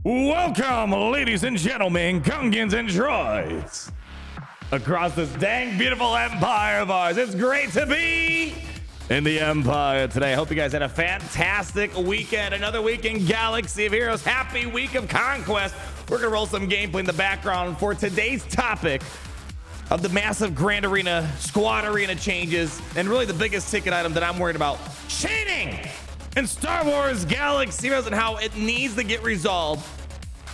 Welcome, ladies and gentlemen, Gungans and droids, across this dang beautiful empire of ours. It's great to be in the empire today. I hope you guys had a fantastic weekend. Another week in Galaxy of Heroes. Happy week of conquest. We're gonna roll some gameplay in the background for today's topic of the massive Grand Arena, Squad Arena changes, and really the biggest ticket item that I'm worried about, cheating in Star Wars Galaxy Heroes, and how it needs to get resolved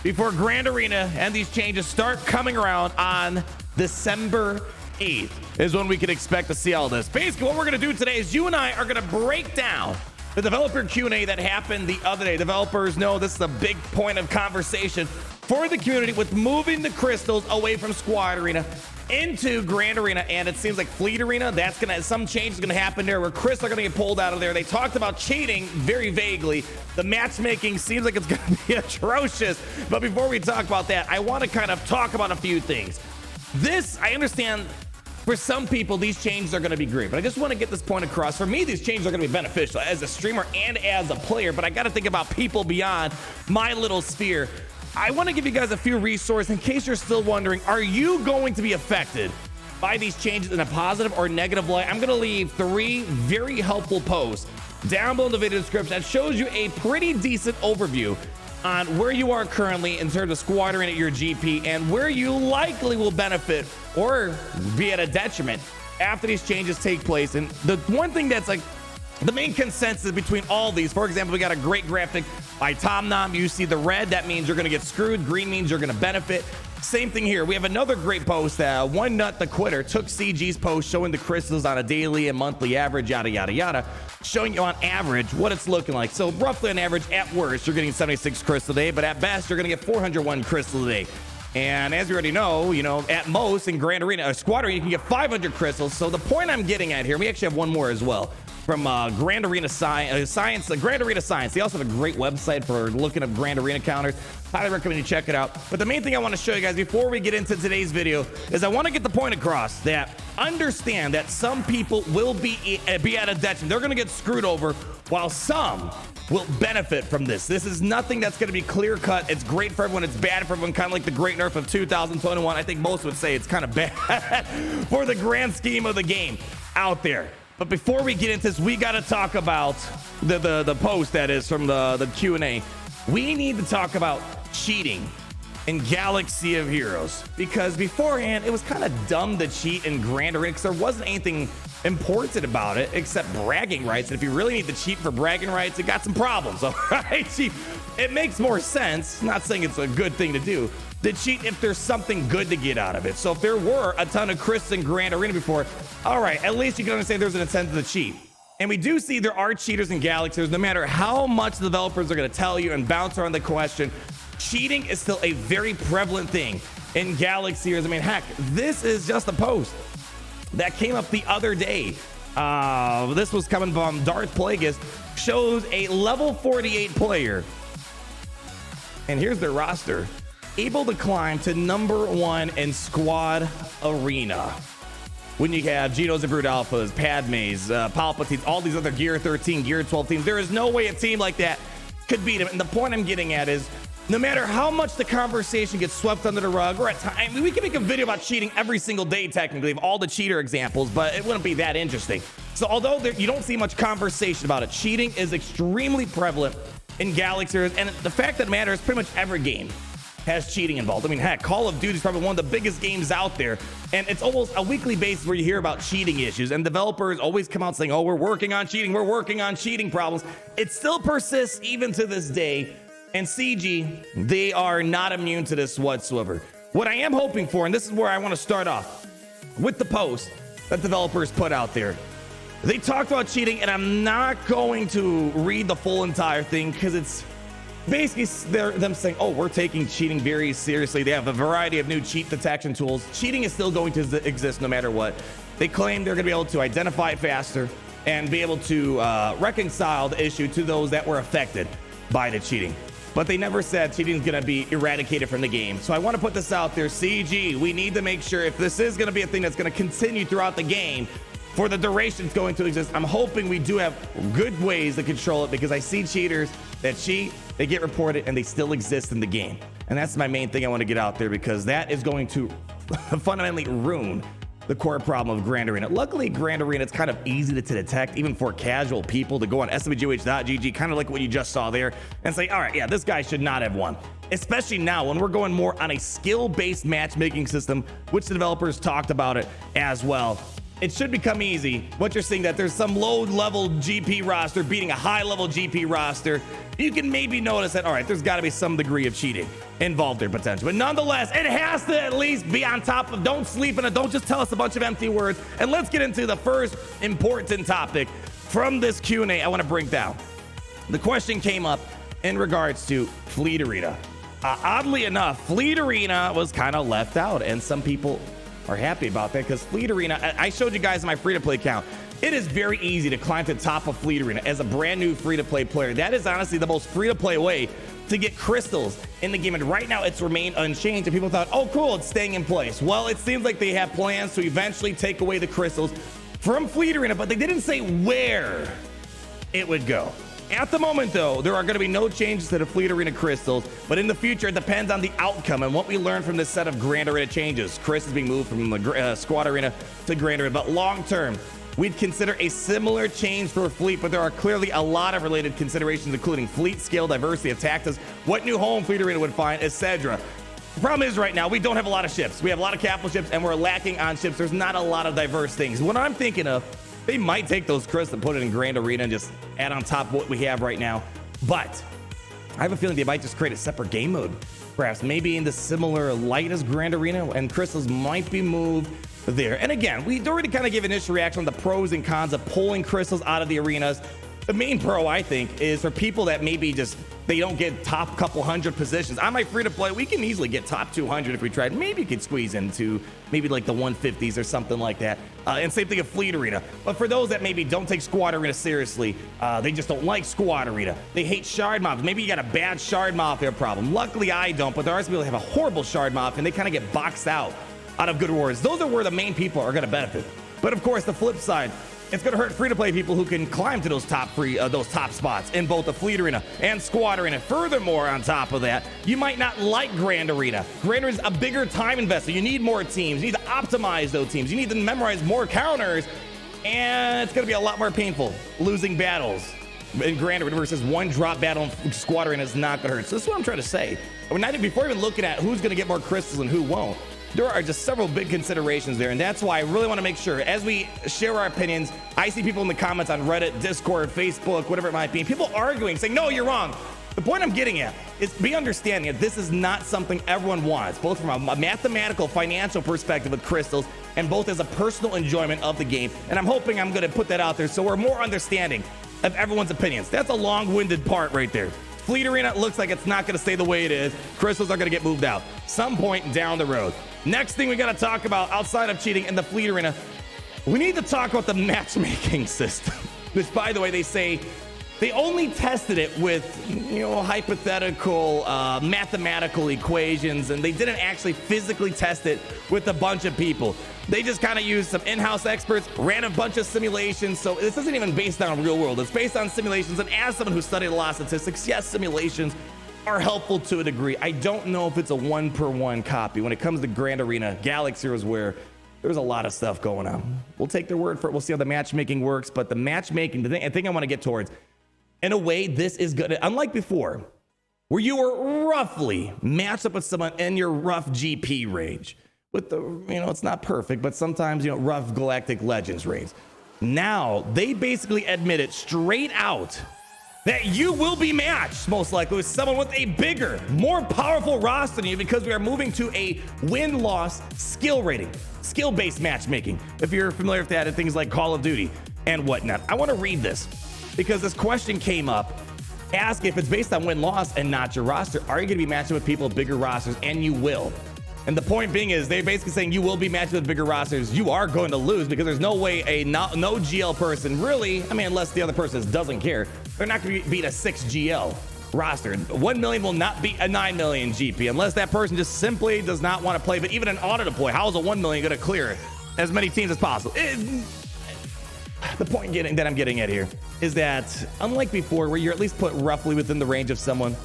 before Grand Arena and these changes start coming around on December 8th is when we can expect to see all this. Basically, what we're going to do today is you and I are going to break down the developer Q&A that happened the other day. Developers know this is a big point of conversation for the community with moving the crystals away from Squad Arena into Grand Arena, and it seems like Fleet Arena, that's gonna, some change is gonna happen there where crystals are gonna get pulled out of there. They talked about cheating very vaguely. The matchmaking seems like it's gonna be atrocious. But before we talk about that, I want to kind of talk about a few things. This, I understand, for some people, these changes are going to be great, but I just want to get this point across. For me, these changes are going to be beneficial as a streamer and as a player, but I got to think about people beyond my little sphere. I want to give you guys a few resources in case you're still wondering, are you going to be affected by these changes in a positive or negative light? I'm going to leave 3 very helpful posts down below in the video description that shows you a pretty decent overview on where you are currently in terms of Squad Arena at your GP and where you likely will benefit or be at a detriment after these changes take place. And the one thing that's like the main consensus between all these, for example, we got a great graphic by Tom Nom. You see the red, that means you're going to get screwed. Green means you're going to benefit. Same thing here. We have another great post. One Nut the Quitter took CG's post showing the crystals on a daily and monthly average, yada, yada, yada, showing you on average what it's looking like. So roughly on average, at worst, you're getting 76 crystals a day, but at best, you're going to get 401 crystals a day. And as you already know, at most in Grand Arena, Squad Arena, you can get 500 crystals. So the point I'm getting at here, we actually have one more as well from Grand Arena Science, Grand Arena Science. They also have a great website for looking up Grand Arena counters. Highly recommend you check it out. But the main thing I want to show you guys before we get into today's video is I want to get the point across that understand that some people will be at a detriment. They're going to get screwed over while some will benefit from this. This is nothing that's going to be clear cut. It's great for everyone. It's bad for everyone. Kind of like the great nerf of 2021. I think most would say it's kind of bad for the grand scheme of the game out there. But before we get into this, we got to talk about the post that is from the Q&A. We need to talk about cheating in Galaxy of Heroes, because beforehand it was kind of dumb to cheat in Grand Arena because there wasn't anything important about it except bragging rights. And if you really need to cheat for bragging rights, it got some problems. All right, it makes more sense. Not saying it's a good thing to do, to cheat if there's something good to get out of it. So if there were a ton of crystals in Grand Arena before, all right, at least you can understand there's an incentive to cheat. And we do see there are cheaters in Galaxies. No matter how much the developers are going to tell you and bounce around the question, cheating is still a very prevalent thing in Galaxies. I mean, heck, this is just a post that came up the other day. This was coming from Darth Plagueis, shows a level 48 player, and here's their roster, able to climb to #1 in Squad Arena. When you have Genos and Brood Alphas, Padmes, Palpatines, all these other Gear 13, Gear 12 teams, there is no way a team like that could beat him. And the point I'm getting at is, no matter how much the conversation gets swept under the rug, or at times, we can make a video about cheating every single day, technically, of all the cheater examples, but it wouldn't be that interesting. So although you don't see much conversation about it, cheating is extremely prevalent in Galaxy, and the fact that matters, pretty much every game has cheating involved. I mean, heck, Call of Duty is probably one of the biggest games out there, and it's almost a weekly basis where you hear about cheating issues, and developers always come out saying, oh, we're working on cheating problems. It still persists even to this day, and CG, they are not immune to this whatsoever. What I am hoping for, and this is where I want to start off with the post that developers put out there. They talked about cheating, and I'm not going to read the full entire thing because it's basically them saying, oh, we're taking cheating very seriously. They have a variety of new cheat detection tools. Cheating is still going to exist no matter what. They claim they're going to be able to identify it faster and be able to reconcile the issue to those that were affected by the cheating. But they never said cheating is going to be eradicated from the game. So I want to put this out there. CG, we need to make sure if this is going to be a thing that's going to continue throughout the game, for the duration it's going to exist, I'm hoping we do have good ways to control it, because I see cheaters that cheat, they get reported, and they still exist in the game. And that's my main thing I want to get out there, because that is going to fundamentally ruin the core problem of Grand Arena. Luckily, Grand Arena, it's kind of easy to detect, even for casual people, to go on SWGoH.gg, kind of like what you just saw there, and say, all right, yeah, this guy should not have won. Especially now when we're going more on a skill-based matchmaking system, which the developers talked about it as well. It should become easy. What you're seeing, that there's some low-level GP roster beating a high-level GP roster, you can maybe notice that, all right, there's got to be some degree of cheating involved there potentially. But nonetheless, it has to at least be on top of, don't sleep in it, don't just tell us a bunch of empty words. And let's get into the first important topic from this Q&A I want to break down. The question came up in regards to Fleet Arena. Oddly enough, Fleet Arena was kind of left out, and some people are happy about that, because Fleet Arena, I showed you guys my free-to-play account. It is very easy to climb to the top of Fleet Arena as a brand new free-to-play player. That is honestly the most free-to-play way to get crystals in the game, and right now it's remained unchanged, and people thought, oh cool, it's staying in place. Well, it seems like they have plans to eventually take away the crystals from Fleet Arena, but they didn't say where it would go. At the moment, though, there are going to be no changes to the Fleet Arena crystals, but in the future, it depends on the outcome and what we learn from this set of Grand Arena changes. Chris is being moved from the Squad Arena to Grand Arena, but long term, we'd consider a similar change for Fleet, but there are clearly a lot of related considerations, including fleet scale, diversity of tactics, what new home Fleet Arena would find, etc. The problem is right now, we don't have a lot of ships. We have a lot of capital ships, and we're lacking on ships. There's not a lot of diverse things. What I'm thinking of, they might take those crystals and put it in Grand Arena and just add on top of what we have right now. But I have a feeling they might just create a separate game mode, perhaps maybe in the similar light as Grand Arena, and crystals might be moved there. And again, we already kind of gave an initial reaction on the pros and cons of pulling crystals out of the arenas. The main pro, I think, is for people that maybe just, they don't get top couple hundred positions. On my free-to-play, we can easily get top 200 if we tried. Maybe you could squeeze into maybe like the 150s or something like that. And same thing of Fleet Arena. But for those that maybe don't take Squad Arena seriously, they just don't like Squad Arena. They hate shard mobs. Maybe you got a bad shard mob there problem. Luckily, I don't, but there are some people that have a horrible shard mob, and they kind of get boxed out of good rewards. Those are where the main people are going to benefit. But of course, the flip side, it's going to hurt free-to-play people who can climb to those top spots in both the Fleet Arena and Squad Arena. Furthermore, on top of that, you might not like Grand Arena. Grand Arena is a bigger time investment. You need more teams. You need to optimize those teams. You need to memorize more counters, and it's going to be a lot more painful losing battles in Grand Arena versus one drop battle in Squad Arena is not going to hurt. So this is what I'm trying to say. Before even looking at who's going to get more crystals and who won't, there are just several big considerations there, and that's why I really want to make sure, as we share our opinions, I see people in the comments on Reddit, Discord, Facebook, whatever it might be, people arguing, saying, no, you're wrong. The point I'm getting at is be understanding that this is not something everyone wants, both from a mathematical, financial perspective with crystals, and both as a personal enjoyment of the game. And I'm hoping I'm going to put that out there so we're more understanding of everyone's opinions. That's a long-winded part right there. Fleet Arena looks like it's not going to stay the way it is. Crystals are going to get moved out some point down the road. Next thing we got to talk about outside of cheating in the Fleet Arena, we need to talk about the matchmaking system. Which, by the way, they say they only tested it with, hypothetical mathematical equations, and they didn't actually physically test it with a bunch of people. They just kind of used some in-house experts, ran a bunch of simulations. So this isn't even based on real world. It's based on simulations. And as someone who studied a lot of statistics, yes, simulations are helpful to a degree. I don't know if it's a one-per-one copy. When it comes to Grand Arena, Galaxy is where there's a lot of stuff going on. We'll take their word for it. We'll see how the matchmaking works. But the matchmaking, the thing I want to get towards, in a way, this is good. Unlike before, where you were roughly matched up with someone in your rough GP range. With the, it's not perfect, but sometimes, rough Galactic Legends range. Now, they basically admit it straight out that you will be matched, most likely, with someone with a bigger, more powerful roster than you, because we are moving to a win-loss skill rating, skill-based matchmaking, if you're familiar with that, and things like Call of Duty and whatnot. I want to read this, because this question came up. Ask if it's based on win-loss and not your roster. Are you going to be matching with people with bigger rosters? And you will. And the point being is they're basically saying you will be matched with bigger rosters. You are going to lose, because there's no way no GL person really, unless the other person doesn't care, they're not going to beat a 6 GL roster. 1 million will not beat a 9 million GP unless that person just simply does not want to play. But even an auto deploy, how is a 1 million going to clear as many teams as possible? the point that I'm getting at here is that unlike before, where you're at least put roughly within the range of someone,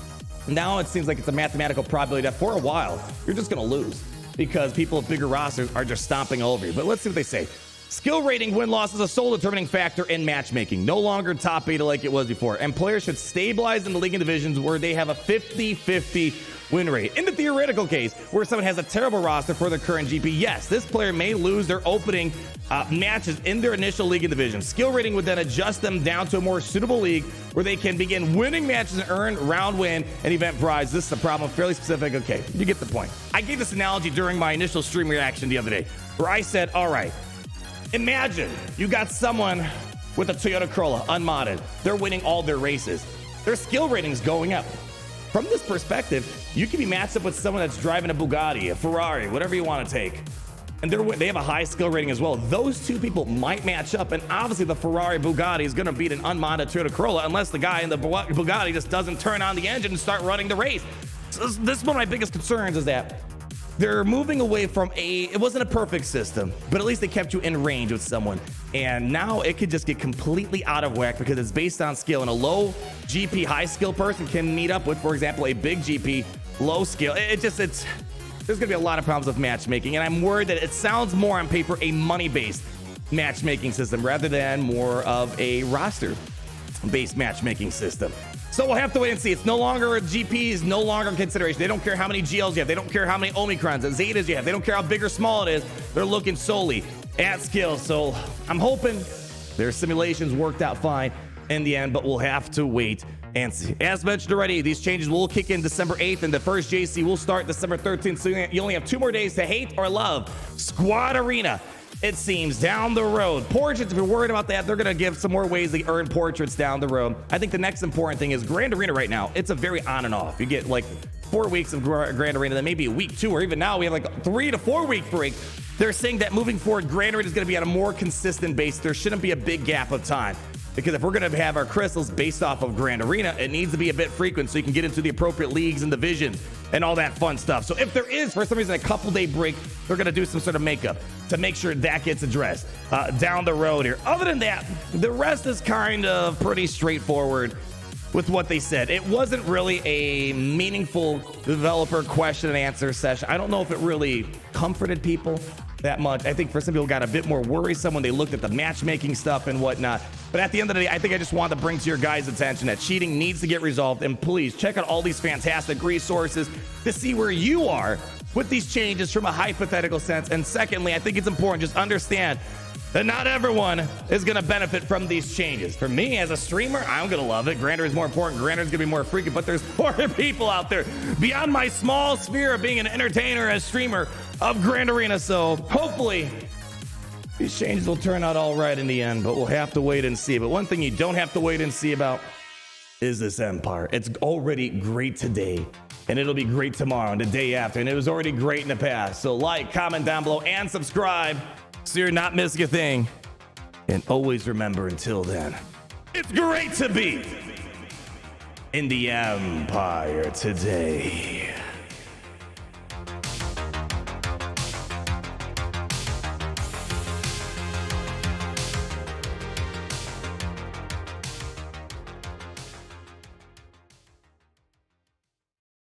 now it seems like it's a mathematical probability that for a while you're just going to lose because people with bigger rosters are just stomping over you. But let's see what they say. Skill rating win-loss is a sole determining factor in matchmaking. No longer top beta like it was before. And players should stabilize in the league and divisions where they have a 50-50 win rate. In the theoretical case where someone has a terrible roster for their current GP, yes, this player may lose their opening matches in their initial league and division. Skill rating would then adjust them down to a more suitable league where they can begin winning matches and earn round win and event prize. This is a problem, fairly specific. Okay, you get the point. I gave this analogy during my initial stream reaction the other day where I said, all right, imagine you got someone with a Toyota Corolla unmodded. They're winning all their races. Their skill rating's going up. From this perspective, you can be matched up with someone that's driving a Bugatti, a Ferrari, whatever you want to take. And they have a high skill rating as well. Those two people might match up, and obviously the Ferrari Bugatti is going to beat an unmodded Toyota Corolla unless the guy in the Bugatti just doesn't turn on the engine and start running the race. So this is one of my biggest concerns is that they're moving away from it wasn't a perfect system, but at least they kept you in range with someone. And now it could just get completely out of whack because it's based on skill. And a low GP, high skill person can meet up with, for example, a big GP, low skill. There's going to be a lot of problems with matchmaking. And I'm worried that it sounds more on paper a money-based matchmaking system rather than more of a roster-based matchmaking system. So we'll have to wait and see. It's no longer a GP, is no longer in consideration. They don't care how many GLs you have. They don't care how many Omicrons and Zetas you have. They don't care how big or small it is. They're looking solely at skill. So I'm hoping their simulations worked out fine in the end, but we'll have to wait and see. As mentioned already, these changes will kick in December 8th, and the first JC will start December 13th. So you only have 2 more days to hate or love Squad Arena. It seems down the road. Portraits, if you're worried about that, they're going to give some more ways to earn portraits down the road. I think the next important thing is Grand Arena right now. It's a very on and off. You get like 4 weeks of Grand Arena, then maybe a week 2, or even now we have like a 3 to 4 week break. They're saying that moving forward, Grand Arena is going to be on a more consistent base. There shouldn't be a big gap of time. Because if we're going to have our crystals based off of Grand Arena, it needs to be a bit frequent so you can get into the appropriate leagues and divisions and all that fun stuff. So if there is, for some reason, a couple-day break, they're going to do some sort of makeup to make sure that gets addressed down the road here. Other than that, the rest is kind of pretty straightforward with what they said. It wasn't really a meaningful developer question and answer session. I don't know if it really comforted people that much. I think for some people got a bit more worrisome when they looked at the matchmaking stuff and whatnot. But at the end of the day, I think I just wanted to bring to your guys' attention that cheating needs to get resolved. And please check out all these fantastic resources to see where you are with these changes from a hypothetical sense. And secondly, I think it's important just understand that not everyone is going to benefit from these changes. For me as a streamer, I'm going to love it. Grander is more important. Grander is going to be more frequent, but there's more people out there beyond my small sphere of being an entertainer as streamer of Grand Arena. So hopefully these changes will turn out all right in the end, but we'll have to wait and see. But one thing you don't have to wait and see about is this Empire. It's already great today, and it'll be great tomorrow and the day after, and it was already great in the past. So like, comment down below, and subscribe so you're not missing a thing. And always remember, until then, it's great to be in the Empire today.